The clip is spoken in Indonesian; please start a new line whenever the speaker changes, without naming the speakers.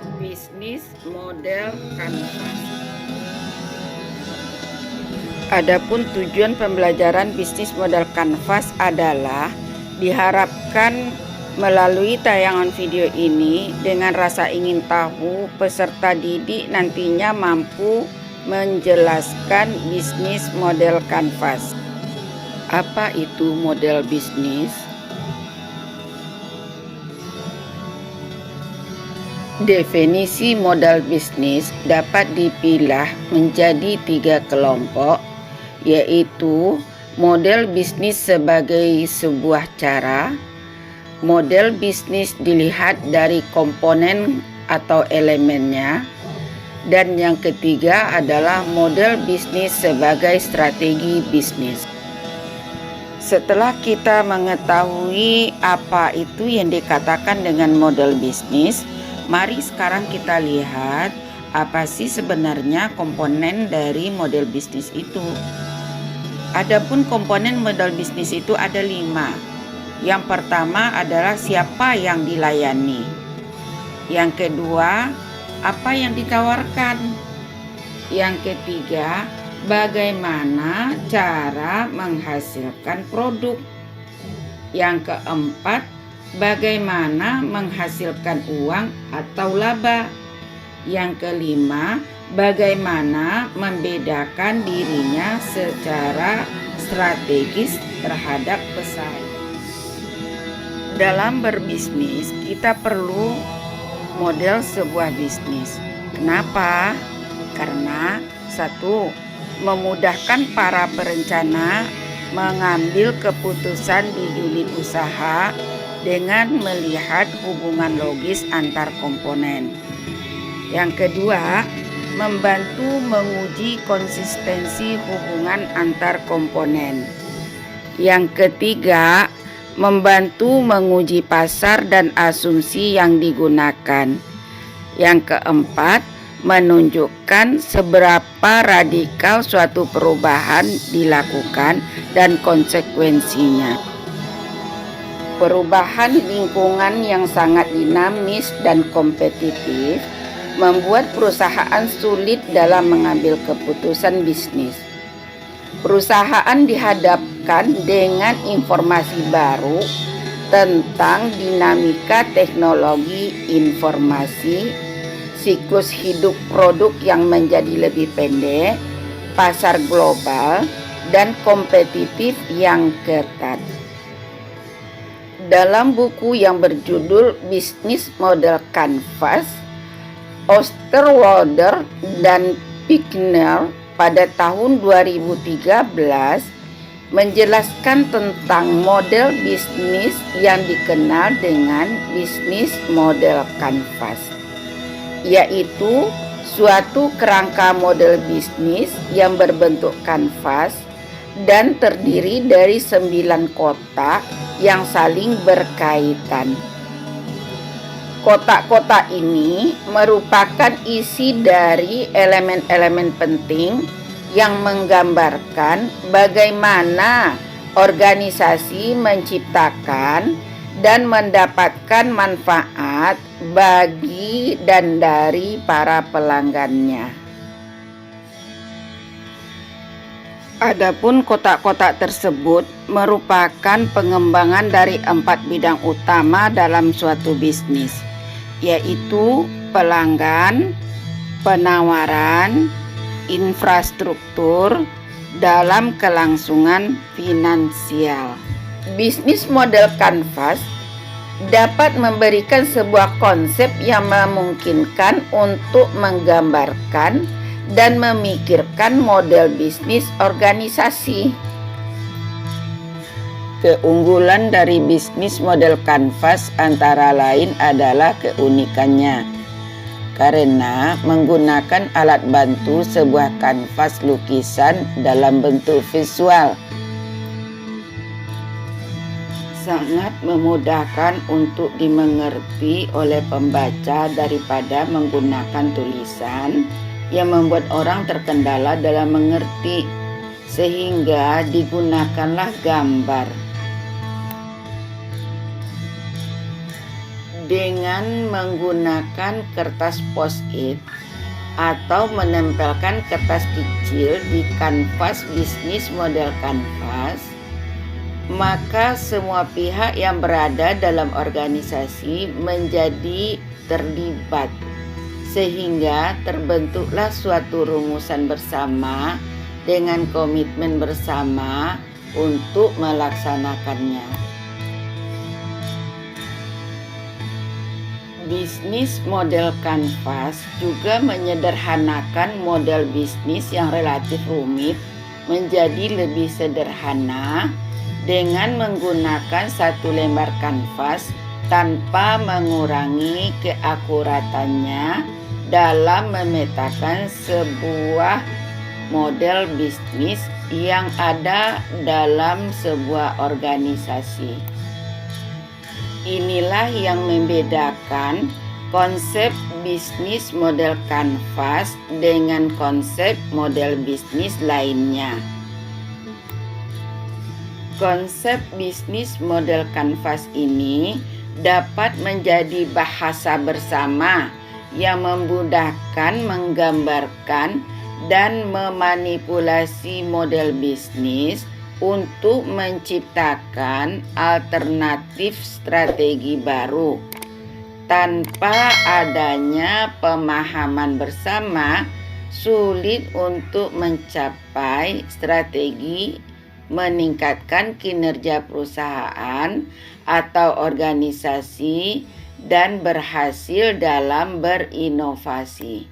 Bisnis model kanvas. Adapun tujuan pembelajaran bisnis model kanvas adalah diharapkan melalui tayangan video ini dengan rasa ingin tahu peserta didik nantinya mampu menjelaskan bisnis model kanvas. Apa itu model bisnis? Definisi modal bisnis dapat dipilah menjadi 3 kelompok, yaitu model bisnis sebagai sebuah cara, model bisnis dilihat dari komponen atau elemennya, dan yang ketiga adalah model bisnis sebagai strategi bisnis. Setelah kita mengetahui apa itu yang dikatakan dengan model bisnis, mari sekarang kita lihat apa sih sebenarnya komponen dari model bisnis itu. Adapun komponen model bisnis itu ada 5. Yang pertama adalah siapa yang dilayani. Yang kedua, apa yang ditawarkan. Yang ketiga, bagaimana cara menghasilkan produk. Yang keempat, bagaimana menghasilkan uang atau laba. Yang kelima, bagaimana membedakan dirinya secara strategis terhadap pesaing. Dalam berbisnis, kita perlu model sebuah bisnis. Kenapa? Karena 1. Memudahkan para perencana mengambil keputusan di unit usaha dengan melihat hubungan logis antar komponen. Yang kedua, membantu menguji konsistensi hubungan antar komponen. Yang ketiga, membantu menguji pasar dan asumsi yang digunakan. Yang keempat, menunjukkan seberapa radikal suatu perubahan dilakukan dan konsekuensinya. Perubahan lingkungan yang sangat dinamis dan kompetitif membuat perusahaan sulit dalam mengambil keputusan bisnis. Perusahaan dihadapkan dengan informasi baru tentang dinamika teknologi informasi, siklus hidup produk yang menjadi lebih pendek, pasar global, dan kompetitif yang ketat. Dalam buku yang berjudul Bisnis Model Kanvas, Osterwalder dan Bicknell pada tahun 2013 menjelaskan tentang model bisnis yang dikenal dengan bisnis model kanvas, yaitu suatu kerangka model bisnis yang berbentuk kanvas dan terdiri dari 9 kotak yang saling berkaitan. Kotak-kotak ini merupakan isi dari elemen-elemen penting yang menggambarkan bagaimana organisasi menciptakan dan mendapatkan manfaat bagi dan dari para pelanggannya. Adapun kotak-kotak tersebut merupakan pengembangan dari 4 bidang utama dalam suatu bisnis, yaitu pelanggan, penawaran, infrastruktur, dalam kelangsungan finansial. Bisnis model kanvas dapat memberikan sebuah konsep yang memungkinkan untuk menggambarkan dan memikirkan model bisnis organisasi. Keunggulan dari bisnis model kanvas antara lain adalah keunikannya, karena menggunakan alat bantu sebuah kanvas lukisan dalam bentuk visual. Sangat memudahkan untuk dimengerti oleh pembaca daripada menggunakan tulisan yang membuat orang terkendala dalam mengerti, sehingga digunakanlah gambar. dengan menggunakan kertas post-it atau menempelkan kertas kecil di kanvas bisnis model kanvas, maka semua pihak yang berada dalam organisasi menjadi terlibat, sehingga terbentuklah suatu rumusan bersama dengan komitmen bersama untuk melaksanakannya. Bisnis model kanvas juga menyederhanakan model bisnis yang relatif rumit menjadi lebih sederhana dengan menggunakan satu lembar kanvas tanpa mengurangi keakuratannya dalam memetakan sebuah model bisnis yang ada dalam sebuah organisasi. Inilah yang membedakan konsep bisnis model kanvas dengan konsep model bisnis lainnya. Konsep bisnis model kanvas ini dapat menjadi bahasa bersama yang memudahkan menggambarkan dan memanipulasi model bisnis untuk menciptakan alternatif strategi baru. Tanpa adanya pemahaman bersama, sulit untuk mencapai strategi meningkatkan kinerja perusahaan atau organisasi dan berhasil dalam berinovasi.